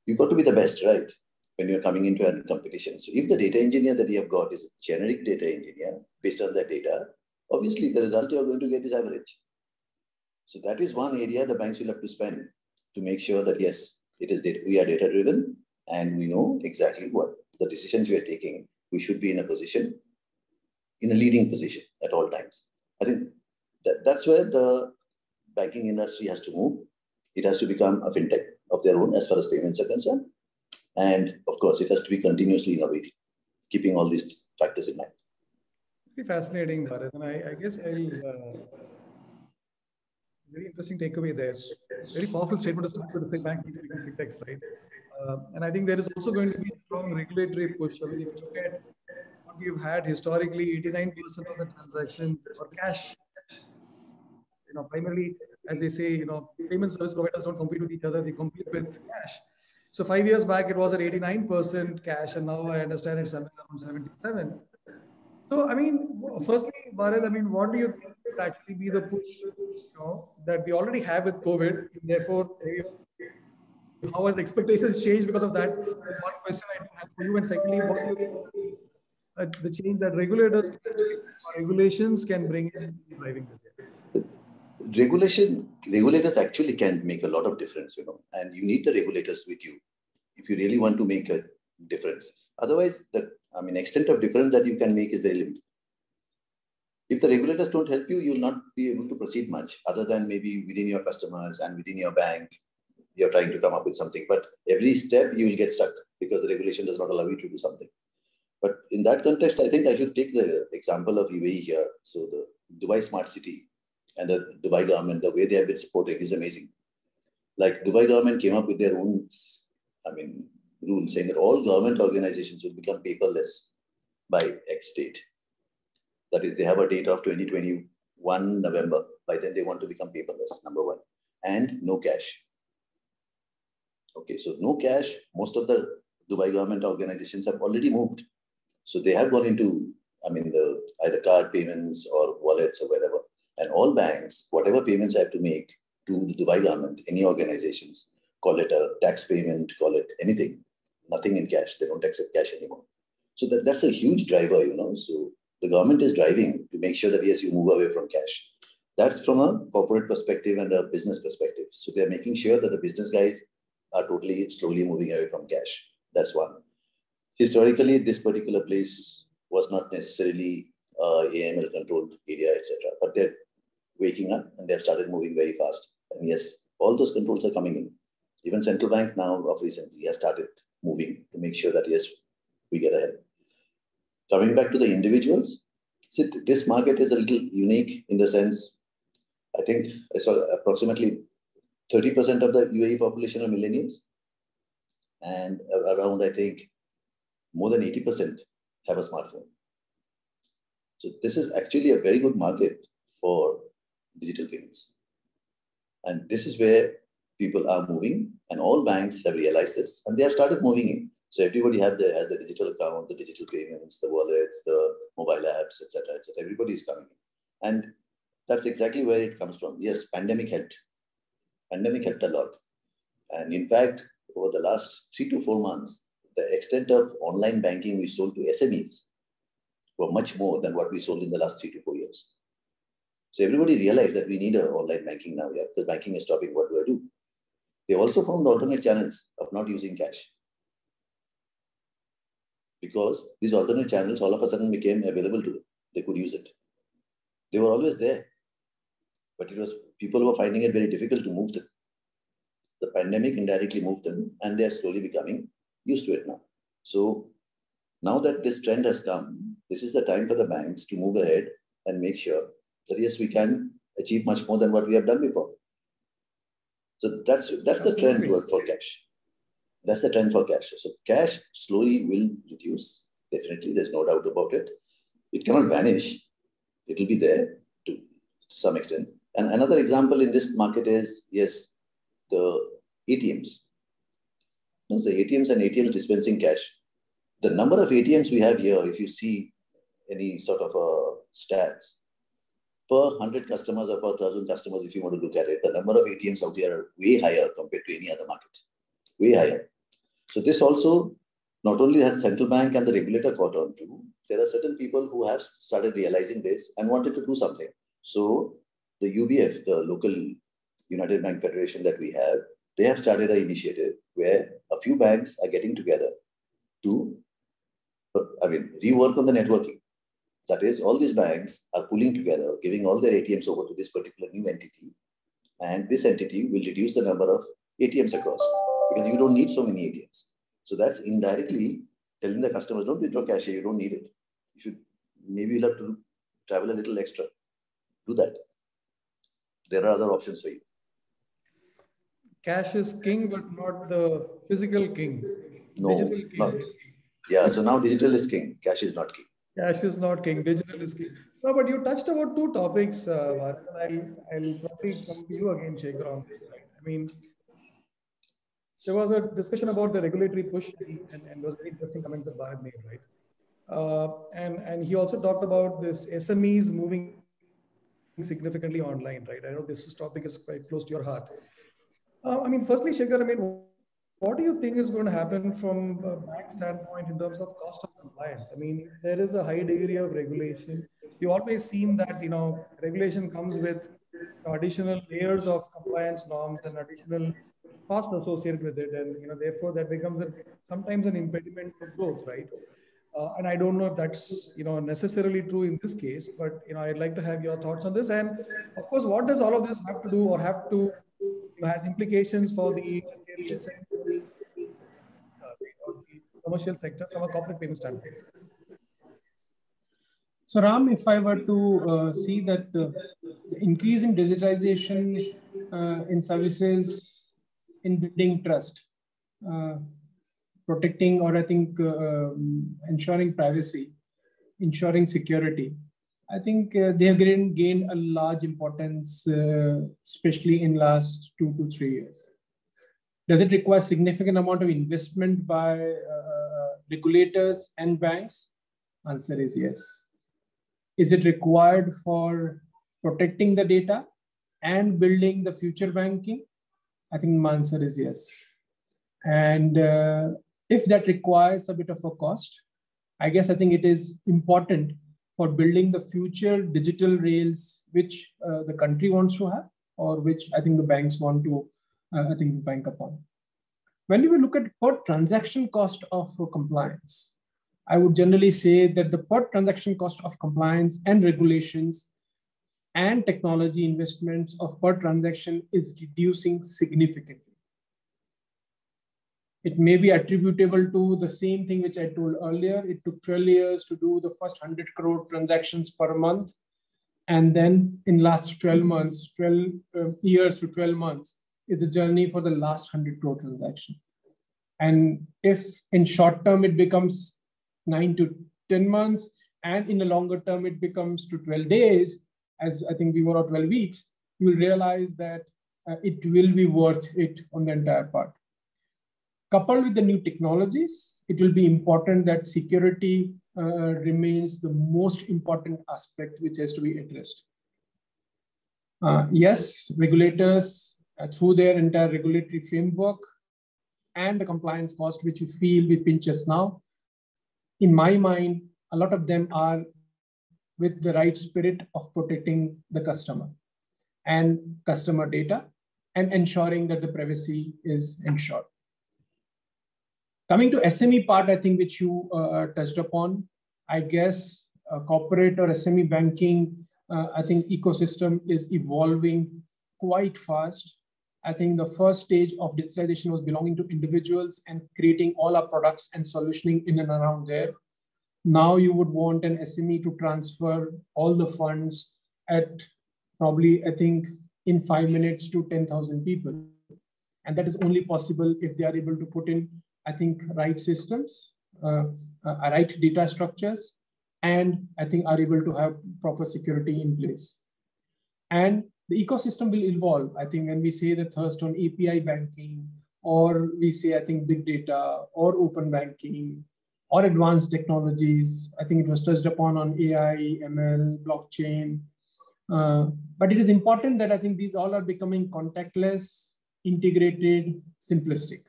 you've got to be the best, right? when you're coming into a competition. So if the data engineer that you have got is a generic data engineer based on that data, obviously the result you're going to get is average. So that is one area the banks will have to spend to make sure that yes, it is data, we are data driven and we know exactly what the decisions we are taking. We should be in a position, in a leading position at all times. I think that's where the banking industry has to move. It has to become a fintech of their own as far as payments are concerned. And of course, it has to be continuously innovating, keeping all these factors in mind. Very fascinating, Bharat. And I guess very interesting takeaway there. Very powerful statement to start with, to say banks need to become fintechs, right? And I think there is also going to be a strong regulatory push. I mean, if you look at what we've had historically, 89% of the transactions are cash. Primarily, as they say, payment service providers don't compete with each other; they compete with cash. So 5 years back, it was at 89% cash, and now I understand it's something around 77. So, I mean, firstly, Bharat, I mean, what do you think would actually be the push, that we already have with COVID? Therefore, how has expectations changed because of that? That's one question I do have for you. And secondly, what do you think the change that regulators or regulations can bring in driving this? Regulators actually can make a lot of difference, and you need the regulators with you if you really want to make a difference. Otherwise, the extent of difference that you can make is very limited. If the regulators don't help you, you'll not be able to proceed much other than maybe within your customers and within your bank, you're trying to come up with something. But every step you will get stuck because the regulation does not allow you to do something. But in that context, I think I should take the example of UAE here. So the Dubai Smart City and the Dubai government, the way they have been supporting is amazing. Like Dubai government came up with their own, rule saying that all government organizations will become paperless by X date. That is, they have a date of 2021 November. By then they want to become paperless, number one. And no cash. Okay, so no cash, most of the Dubai government organizations have already moved. So they have gone into, the either card payments or wallets or whatever. And all banks, whatever payments I have to make to the Dubai government, any organizations, call it a tax payment, call it anything, nothing in cash. They don't accept cash anymore. So that's a huge driver, So the government is driving to make sure that, yes, you move away from cash. That's from a corporate perspective and a business perspective. So they're making sure that the business guys are totally slowly moving away from cash. That's one. Historically, this particular place was not necessarily AML controlled area, etc. But they're waking up and they've started moving very fast. And yes, all those controls are coming in. Even central bank now of recently has started moving to make sure that, yes, we get ahead. Coming back to the individuals, see, this market is a little unique in the sense, I think I saw approximately 30% of the UAE population are millennials. And around, I think, more than 80% have a smartphone. So this is actually a very good market for digital payments. And this is where people are moving, and all banks have realized this, and they have started moving in. So everybody has the digital accounts, the digital payments, the wallets, the mobile apps, etc., etc. Everybody is coming in. And that's exactly where it comes from. Yes, pandemic helped. Pandemic helped a lot. And in fact, over the last 3 to 4 months, the extent of online banking we sold to SMEs were much more than what we sold in the last 3 to 4 years. So everybody realized that we need an online banking now. Yeah, because banking is stopping. What do I do? They also found alternate channels of not using cash. Because these alternate channels all of a sudden became available to them. They could use it. They were always there. But people were finding it very difficult to move them. The pandemic indirectly moved them, and they are slowly becoming used to it now. So now that this trend has come, this is the time for the banks to move ahead and make sure that, yes, we can achieve much more than what we have done before. So that's the trend for cash. That's the trend for cash. So cash slowly will reduce. Definitely, there's no doubt about it. It cannot vanish. It will be there to some extent. And another example in this market is, yes, the ATMs. No, the ATMs and ATMs dispensing cash. The number of ATMs we have here, if you see any sort of stats, per 100 customers or per 1,000 customers, if you want to look at it, the number of ATMs out here are way higher compared to any other market. Way higher. So this also not only has central bank and the regulator caught on to, there are certain people who have started realizing this and wanted to do something. So the UBF, the local United Bank Federation that we have, they have started an initiative where a few banks are getting together to, rework on the networking. That is, all these banks are pulling together, giving all their ATMs over to this particular new entity. And this entity will reduce the number of ATMs across because you don't need so many ATMs. So that's indirectly telling the customers, don't withdraw cash here, you don't need it. Maybe you'll have to travel a little extra. Do that. There are other options for you. Cash is king, but not the physical king. No, digital king. not. Yeah, so now digital is king. Cash is not king. Cash is not king. Digital is king. No, but you touched about two topics, Bharat. I'll probably come to you again, Shekhar, on this. Right? I mean, there was a discussion about the regulatory push, and those very interesting comments that Bharat made, right? And he also talked about this SMEs moving significantly online, right? I know this topic is quite close to your heart. Firstly, Shekhar, what do you think is going to happen from a bank standpoint in terms of cost of compliance? There is a high degree of regulation. You've always seen that, regulation comes with additional layers of compliance norms and additional costs associated with it. And, therefore that becomes sometimes an impediment to growth, right? And I don't know if that's, necessarily true in this case, but, I'd like to have your thoughts on this. And of course, what does all of this have to do or has implications for the commercial sector from a corporate payment standpoint? So Ram, if I were to see that the increase in digitization in services, in building trust, protecting or ensuring privacy, ensuring security, I think they have gained a large importance, especially in last 2 to 3 years. Does it require significant amount of investment by regulators and banks? Answer is yes. Is it required for protecting the data and building the future banking? I think my answer is yes. And if that requires a bit of a cost, I think it is important for building the future digital rails, which the country wants to have, or which I think the banks want to, bank upon. When you look at per transaction cost of compliance, I would generally say that the per transaction cost of compliance and regulations and technology investments of per transaction is reducing significantly. It may be attributable to the same thing which I told earlier. It took 12 years to do the first 100 crore transactions per month. And then in last 12 months, 12 years to 12 months is the journey for the last 100 crore transaction. And if in short term, it becomes 9 to 10 months, and in the longer term, it becomes to 12 days, as I think we were at 12 weeks, you will realize that it will be worth it on the entire part. Coupled with the new technologies, it will be important that security remains the most important aspect which has to be addressed. Yes, regulators through their entire regulatory framework and the compliance cost, which you feel we pinch us now, in my mind, a lot of them are with the right spirit of protecting the customer and customer data and ensuring that the privacy is ensured. Coming to SME part, I think which you touched upon, I guess corporate or SME banking, I think ecosystem is evolving quite fast. I think the first stage of digitalization was belonging to individuals and creating all our products and solutioning in and around there. Now you would want an SME to transfer all the funds at probably, I think, in 5 minutes to 10,000 people. And that is only possible if they are able to put in, I think, right systems, right data structures, and I think are able to have proper security in place. And the ecosystem will evolve. I think when we say the thirst on API banking, or we say, I think, big data or open banking or advanced technologies, I think it was touched upon on AI, ML, blockchain. But it is important that I think these all are becoming contactless, integrated, simplistic,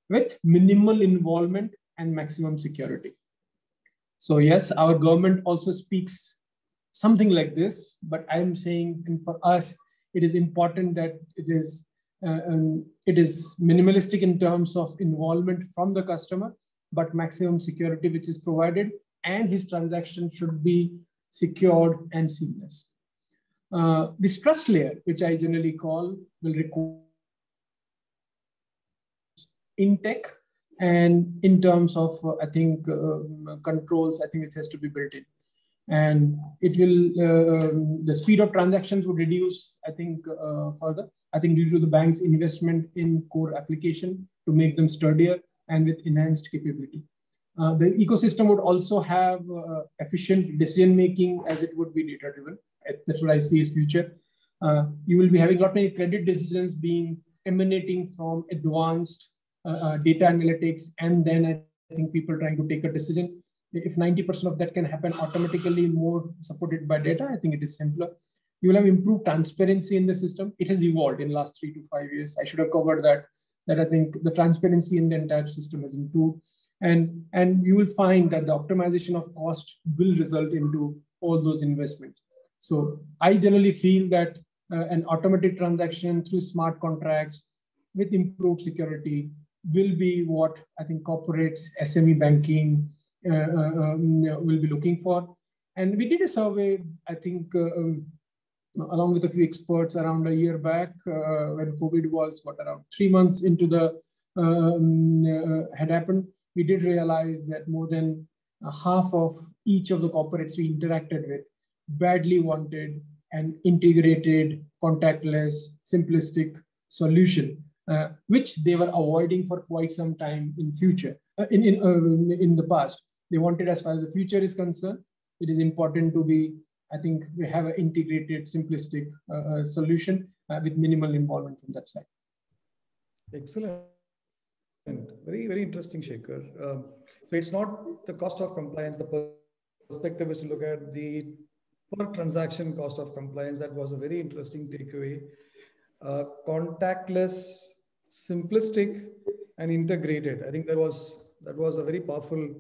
with minimal involvement and maximum security. So yes, our government also speaks something like this, but I'm saying, and for us, it is important that it is minimalistic in terms of involvement from the customer, but maximum security which is provided, and his transaction should be secured and seamless. This trust layer, which I generally call, will require in tech, and in terms of, I think, controls, I think it has to be built in. And it will, the speed of transactions would reduce, I think, further. I think due to the bank's investment in core application to make them sturdier and with enhanced capability. The ecosystem would also have efficient decision-making, as it would be data-driven. That's what I see as future. You will be having not many credit decisions being emanating from advanced data analytics, and then I think people trying to take a decision. If 90% of that can happen automatically, more supported by data, I think it is simpler. You will have improved transparency in the system. It has evolved in the last 3 to 5 years. I should have covered that I think the transparency in the entire system has improved. And you will find that the optimization of cost will result into all those investments. So I generally feel that an automated transaction through smart contracts with improved security will be what I think corporates, SME banking will be looking for. And we did a survey, I think, along with a few experts around a year back, when COVID was around 3 months into the had happened. We did realize that more than half of each of the corporates we interacted with badly wanted an integrated, contactless, simplistic solution, which they were avoiding for quite some time in future. In the past, they wanted, as far as the future is concerned, it is important to be, I think, we have an integrated, simplistic solution with minimal involvement from that side. Excellent. Very, very interesting, Shekhar. So it's not the cost of compliance. The perspective is to look at the per transaction cost of compliance. That was a very interesting takeaway. Contactless, simplistic, and integrated. I think that was a very powerful,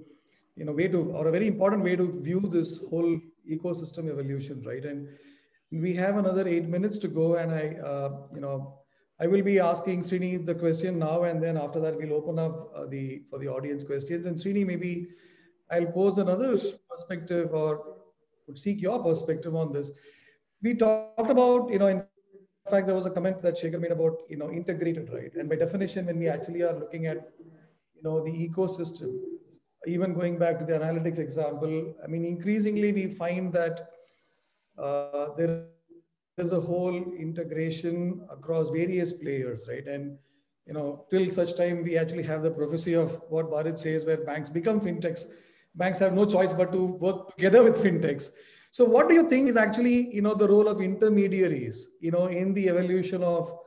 way to, or a very important way to view this whole ecosystem evolution, right? And we have another 8 minutes to go, and I will be asking Srini the question now, and then after that we'll open up for the audience questions. And Srini, maybe I'll pose another perspective, or would seek your perspective on this. We talked about, in fact, there was a comment that Shekhar made about, integrated, right? And by definition, when we actually are looking at, the ecosystem, even going back to the analytics example, I mean, increasingly we find that there is a whole integration across various players, right? And, till such time we actually have the prophecy of what Bharat says, where banks become fintechs. Banks have no choice but to work together with fintechs. So what do you think is actually, the role of intermediaries, in the evolution of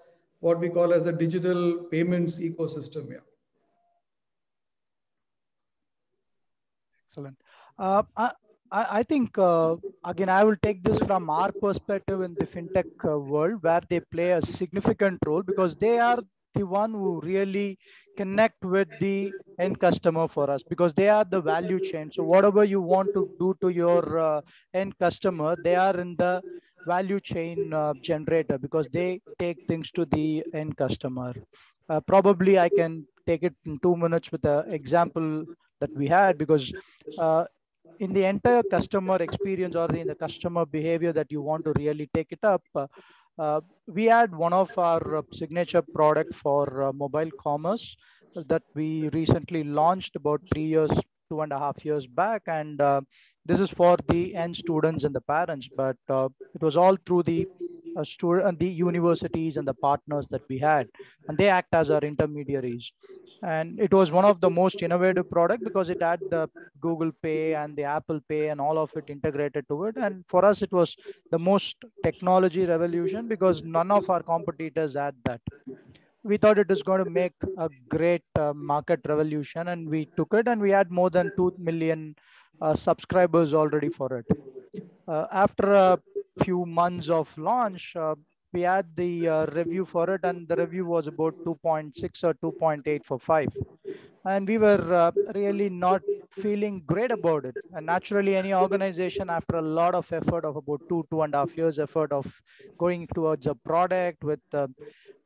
what we call as a digital payments ecosystem here? Excellent. I think, again, I will take this from our perspective in the fintech world, where they play a significant role, because they are the one who really connect with the end customer for us, because they are the value chain. So whatever you want to do to your end customer, they are in the value chain generator, because they take things to the end customer. Probably I can take it in 2 minutes with an example that we had, because in the entire customer experience, or in the customer behavior that you want to really take it up, we had one of our signature product for mobile commerce that we recently launched about 2.5 years back. And this is for the end students and the parents, but it was all through the the universities and the partners that we had, and they act as our intermediaries. And it was one of the most innovative product, because it had the Google Pay and the Apple Pay and all of it integrated to it. And for us, it was the most technology revolution, because none of our competitors had that. We thought it was going to make a great market revolution, and we took it, and we had more than 2 million subscribers already for it. After a few months of launch, we had the review for it, and the review was about 2.6 or 2.8 for 5. and we were really not feeling great about it. And naturally, any organization, after a lot of effort of about 2.5 years effort of going towards a product with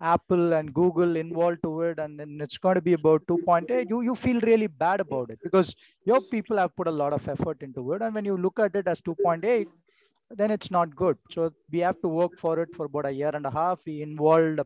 Apple and Google involved to it, and then it's going to be about 2.8, you feel really bad about it because your people have put a lot of effort into it. And when you look at it as 2.8, then it's not good. So we have to work for it for about a year and a half. We involved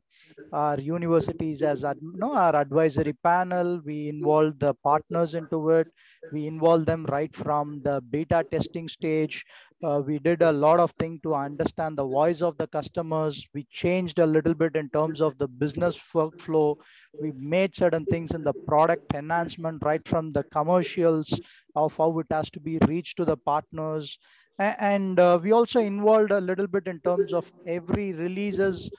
our universities as our advisory panel. We involved the partners into it. We involved them right from the beta testing stage. We did a lot of things to understand the voice of the customers. We changed a little bit in terms of the business workflow. We made certain things in the product enhancement right from the commercials of how it has to be reached to the partners. And we also involved a little bit in terms of every releases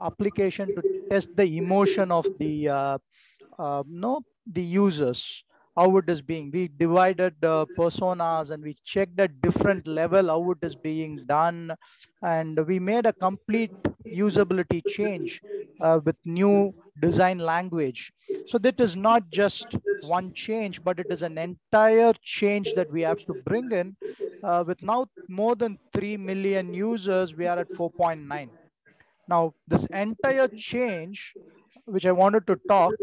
application to test the emotion of the users, how it is being. We divided personas and we checked at different level how it is being done, and we made a complete usability change with new design language. So that is not just one change, but it is an entire change that we have to bring in. With now more than 3 million users, we are at 4.9. Now, this entire change, which I wanted to talk,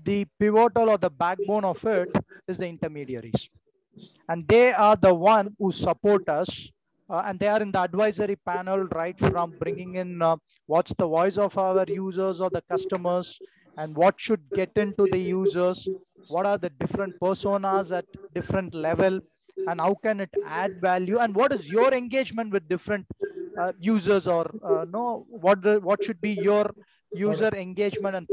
the pivotal or the backbone of it is the intermediaries. And they are the one who support us. And they are in the advisory panel, right from bringing in what's the voice of our users or the customers, and what should get into the users, what are the different personas at different level, and how can it add value, and what is your engagement with different users, or what should be your user engagement and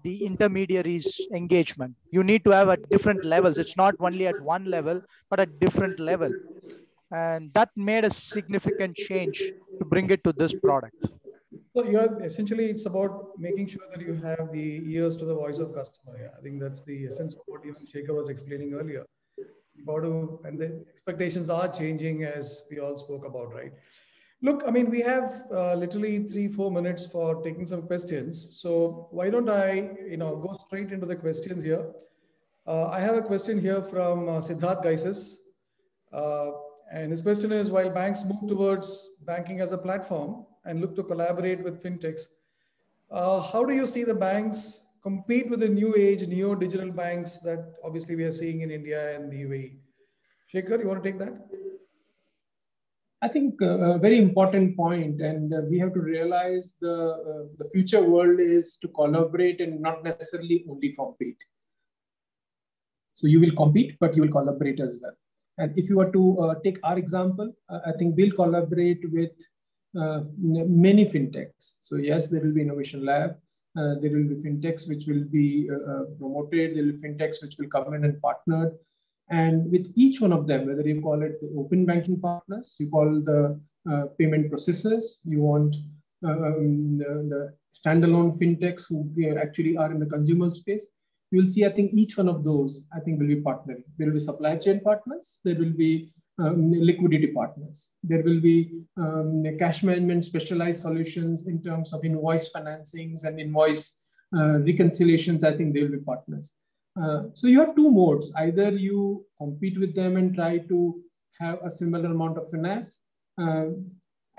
the intermediaries engagement. You need to have at different levels. It's not only at one level, but at different level. And that made a significant change to bring it to this product. So you are essentially, it's about making sure that you have the ears to the voice of customer. Yeah, I think that's the essence of what even Shekhar was explaining earlier. And the expectations are changing, as we all spoke about, right? Look, I mean, we have literally 3-4 minutes for taking some questions. So why don't I, go straight into the questions here. I have a question here from Siddharth Gaisis. And his question is, while banks move towards banking as a platform and look to collaborate with fintechs, how do you see the banks compete with the new age, neo-digital banks that obviously we are seeing in India and the UAE? Shekhar, you want to take that? I think a very important point, and we have to realize the future world is to collaborate and not necessarily only compete. So you will compete, but you will collaborate as well. And if you were to take our example, I think we'll collaborate with many fintechs. So yes, there will be innovation lab. There will be fintechs which will be promoted. There will be fintechs which will come in and partner. And with each one of them, whether you call it the open banking partners, you call the payment processors, you want the standalone fintechs who actually are in the consumer space, you will see, I think each one of those, I think will be partnering. There will be supply chain partners. There will be liquidity partners. There will be cash management specialized solutions in terms of invoice financings and invoice reconciliations. I think they will be partners. So you have two modes. Either you compete with them and try to have a similar amount of finesse.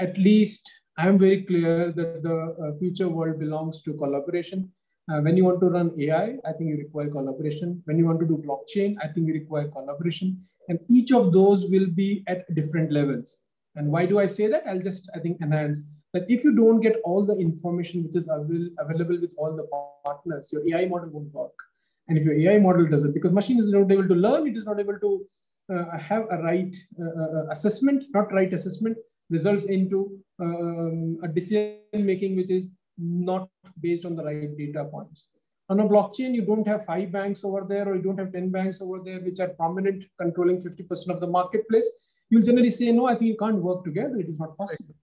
At least I am very clear that the future world belongs to collaboration. When you want to run AI, I think you require collaboration. When you want to do blockchain, I think you require collaboration. And each of those will be at different levels. And why do I say that? I'll just, I think, enhance that if you don't get all the information which is available with all the partners, your AI model won't work. And if your AI model doesn't, because machine is not able to learn, it is not able to have a right assessment, not right assessment, results into a decision making which is not based on the right data points. On a blockchain, you don't have 5 banks over there, or you don't have 10 banks over there, which are prominent, controlling 50% of the marketplace. You'll generally say, no, I think you can't work together. It is not possible.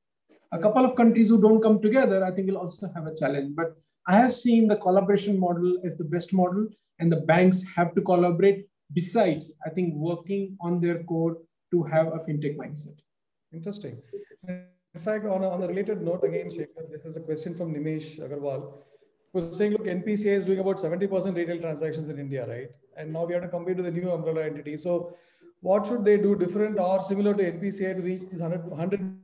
A couple of countries who don't come together, I think will also have a challenge. But I have seen the collaboration model as the best model, and the banks have to collaborate besides, I think, working on their core to have a fintech mindset. Interesting. In fact, on a related note, again, Shekhar, this is a question from Nimesh Agarwal. was saying, look, NPCI is doing about 70% retail transactions in India, right? And now we have to compete with the new umbrella entity. So what should they do different or similar to NPCI to reach these 100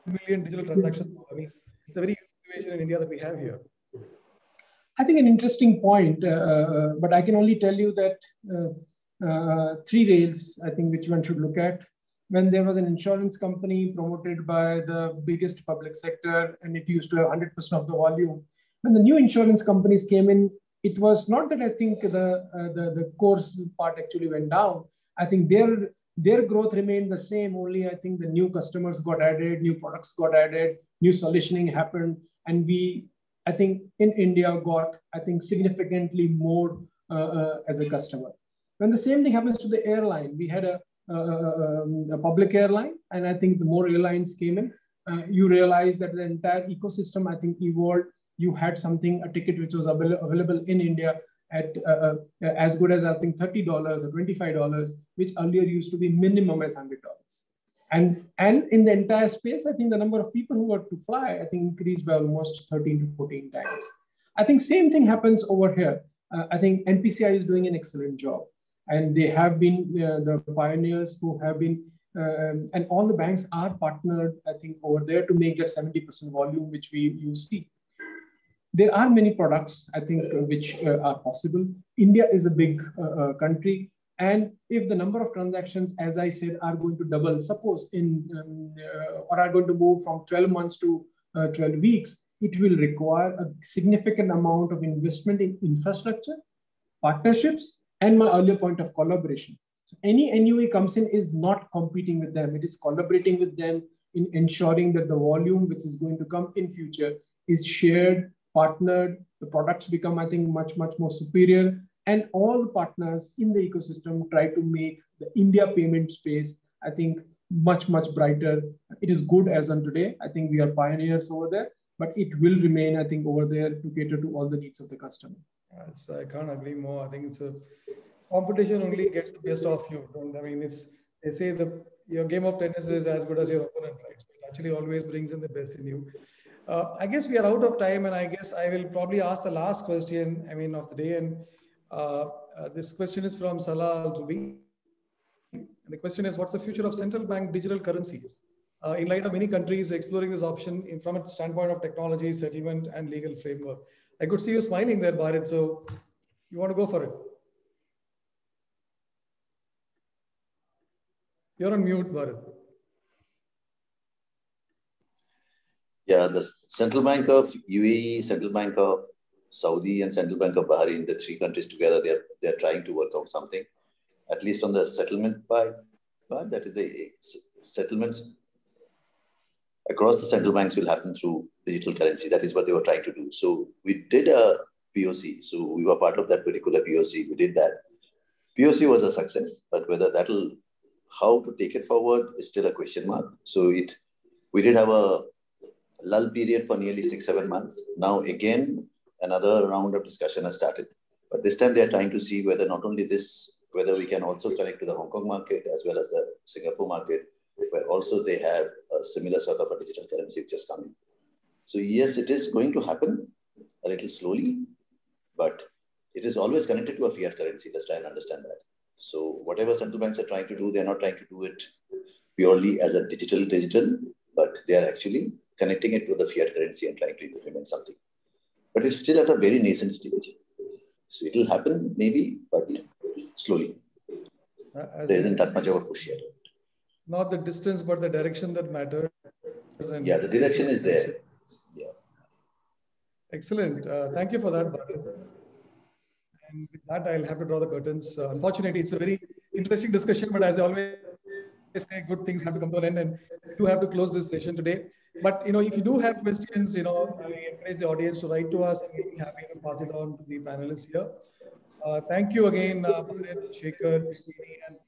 million digital transactions? I mean, it's a very unique situation in India that we have here. I think an interesting point, but I can only tell you that three rails, I think, which one should look at. When there was an insurance company promoted by the biggest public sector, and it used to have 100% of the volume. When the new insurance companies came in, it was not that I think the course part actually went down. I think their growth remained the same, only I think the new customers got added, new products got added, new solutioning happened. And we, I think in India got, I think significantly more as a customer. When the same thing happens to the airline, we had a public airline, and I think the more airlines came in, you realize that the entire ecosystem, I think, evolved. You had something, a ticket which was available in India at as good as I think $30 or $25, which earlier used to be minimum as $100. And in the entire space, I think the number of people who were to fly, I think increased by almost 13 to 14 times. I think same thing happens over here. I think NPCI is doing an excellent job. And they have been the pioneers who have been, and all the banks are partnered, I think, over there to make that 70% volume, which you see. There are many products, I think, which are possible. India is a big country. And if the number of transactions, as I said, are going to double, suppose or are going to move from 12 months to 12 weeks, it will require a significant amount of investment in infrastructure, partnerships, and my earlier point of collaboration. So any NUA comes in is not competing with them. It is collaborating with them in ensuring that the volume which is going to come in future is shared, partnered, the products become, I think, much, much more superior. And all the partners in the ecosystem try to make the India payment space, I think, much, much brighter. It is good as on today. I think we are pioneers over there, but it will remain, I think, over there to cater to all the needs of the customer. Yes, I can't agree more. I think it's a competition only gets the best of you. I mean, they say your game of tennis is as good as your opponent, right? So it actually always brings in the best in you. I guess we are out of time, and I guess I will probably ask the last question, I mean, of the day. And this question is from Salah Al-Zubi. The question is, what's the future of central bank digital currencies? In light of many countries exploring this option from a standpoint of technology, settlement, and legal framework. I could see you smiling there, Bharat. So you want to go for it? You're on mute, Bharat. Yeah, the Central Bank of UAE, Central Bank of Saudi, and Central Bank of Bahrain, the three countries together, they're trying to work out something, at least on the settlement part. That is the settlements across the central banks will happen through digital currency. That is what they were trying to do. So we did a POC. So we were part of that particular POC. We did that. POC was a success, but whether how to take it forward is still a question mark. So we did have a lull period for nearly 6-7 months. Now again, another round of discussion has started. But this time they're trying to see whether not only whether we can also connect to the Hong Kong market as well as the Singapore market, where also they have a similar sort of a digital currency which is coming. So yes, it is going to happen a little slowly, but it is always connected to a fiat currency. Let's try and understand that. So whatever central banks are trying to do, they're not trying to do it purely as a digital, but they are actually connecting it to the fiat currency and trying to implement something. But it's still at a very nascent stage. So it will happen maybe, but slowly. There isn't that much of a push yet. Not the distance, but the direction that matters. Yeah, the direction is there. Yeah. Excellent. Thank you for that, Bharat. And with that, I'll have to draw the curtains. Unfortunately, it's a very interesting discussion, but as I always say, good things have to come to an end, and we do have to close this session today. But if you do have questions, I encourage the audience to write to us, and we'll be happy to pass it on to the panelists here. Thank you again, Bharat, Shekhar, Srini, and